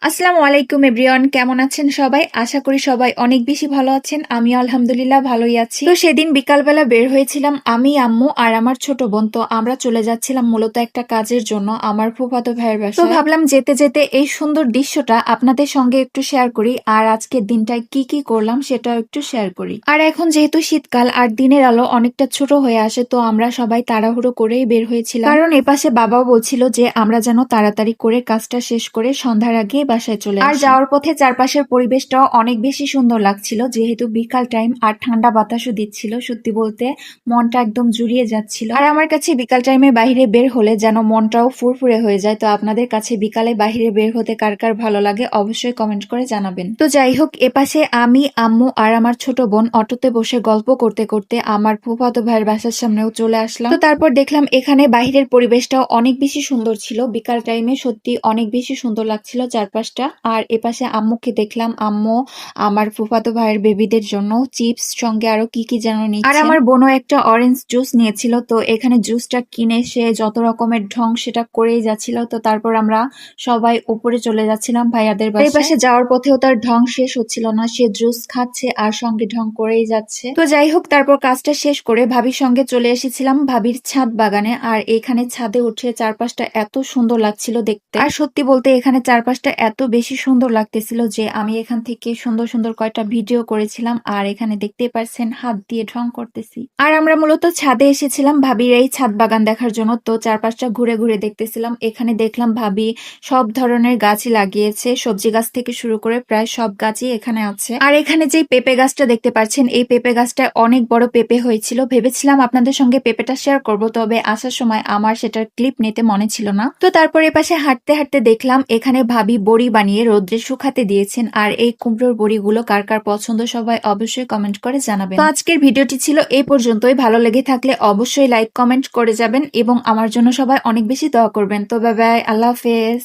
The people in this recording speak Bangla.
আসসালামু আলাইকুম এভরিওয়ান, কেমন আছেন সবাই? আশা করি সবাই অনেক বেশি ভালো আছেন। আমি আলহামদুলিল্লাহ ভালোই আছি। তো সেদিন বিকালবেলা বের হয়েছিলাম আমি, আম্মু আর আমার ছোট বোন। তো আমরা চলে যাচ্ছিলাম মূলত একটা কাজের জন্য আমার ফুফাতো ভাইয়ের বাসায়। তো ভাবলাম যেতে যেতে এই সুন্দর দৃশ্যটা আপনাদের সঙ্গে একটু শেয়ার করি, আর আজকের দিনটায় কি কি করলাম সেটাও একটু শেয়ার করি। আর এখন যেহেতু শীতকাল আর দিনের আলো অনেকটা ছোট হয়ে আসে, তো আমরা সবাই তাড়াহুড়ো করেই বের হয়েছিলাম, কারণ এপাশে বাবাও বলছিল যে আমরা যেন তাড়াতাড়ি করে কাজটা শেষ করে সন্ধ্যার আগে বাসায় চলে আসি। আর যাওয়ার পথে চারপাশের পরিবেশটাও অনেক বেশি সুন্দর লাগছিল, যেহেতু বিকাল টাইম আর ঠান্ডা বাতাসও দিচ্ছিল। সত্যি বলতে মনটা একদম জুড়িয়ে যাচ্ছিল। আর আমার কাছে বিকাল টাইমে বাইরে বের হলে যেন মনটাও ফুরফুরে হয়ে যায়। তো আপনাদের কাছে বিকালে বাইরে বের হতে কার কার ভালো লাগে অবশ্যই কমেন্ট করে জানাবেন। তো যাই হোক, এপাশে আমি, আম্মু আর আমার ছোট বোন অটোতে বসে গল্প করতে করতে আমার ফুফাতো ভাইয়ের বাসার সামনেও চলে আসলাম। তো তারপর দেখলাম এখানে বাহিরের পরিবেশটাও অনেক বেশি সুন্দর ছিল। বিকাল টাইমে সত্যি অনেক বেশি সুন্দর লাগছিল চারপাশটা। আর এপাশে আম্মুকে দেখলাম, আম্মু আমার ফুফাতো ভাইয়ের বেবিদের জন্য চিপস সঙ্গে আরো কি কি যেন নিচ্ছে। আর আমার বোনও একটা অরেঞ্জ জুস নিয়েছিল। তো এখানে জুসটা কিনে সে যত রকমের ঢং সেটা করেই যাচ্ছিল। তো তারপর আমরা সবাই উপরে চলে যাচ্ছিলাম ভাইয়াদের বাসায়। এই পাশে যাওয়ার পথেও তার ঢং শেষ হচ্ছিল না, সে জুস খাচ্ছে আর সঙ্গে ঢং করেই যাচ্ছে। তো যাই হোক, তারপর কাজটা শেষ করে ভাবির সঙ্গে চলে এসেছিলাম ভাবির ছাদ বাগানে। আর এখানে ছাদে উঠে চারপাশটা এত সুন্দর লাগছিল দেখতে। আর সত্যি বলতে এখানে চারপাশটা এত বেশি সুন্দর লাগতেছিল যে আমি এখান থেকে সুন্দর সুন্দর কয়েকটা ভিডিও করেছিলাম। আর এখানে দেখতেই পারছেন হাত দিয়ে ঢং করতেছি। আর আমরা মূলত ছাদে এসেছিলাম ভাবির এই ছাদ বাগান দেখার জন্য। তো চারপাশটা ঘুরে ঘুরে দেখতেছিলাম। এখানে দেখলাম ভাবি সব ধরনের গাছই লাগিয়েছে, সবজি গাছ থেকে শুরু করে প্রায় সব গাছই এখানে আছে। আর এখানে যে পেঁপে গাছটা দেখতে পাচ্ছেন, এই পেঁপে গাছটা অনেক বড় পেঁপে হয়েছিল। ভেবেছিলাম আপনাদের সঙ্গে পেঁপেটা শেয়ার করব, তবে আসার সময় আমার সেটার ক্লিপ নিতে মনে ছিল না। তো তারপর এপাশে হাঁটতে হাঁটতে দেখলাম এখানে ভাবি বড়ি বানিয়ে রোদ্রে শুকাতে দিয়েছেন। আর এই কুমড়োর বড়িগুলো কার কার পছন্দ সবাই অবশ্যই কমেন্ট করে জানাবেন। তো আজকের ভিডিওটি ছিল এই পর্যন্তই। ভালো লেগে থাকলে অবশ্যই লাইক কমেন্ট করে যাবেন এবং আমার জন্য সবাই অনেক বেশি দোয়া করবেন। তো বাই বাই, আল্লাহ হাফেজ।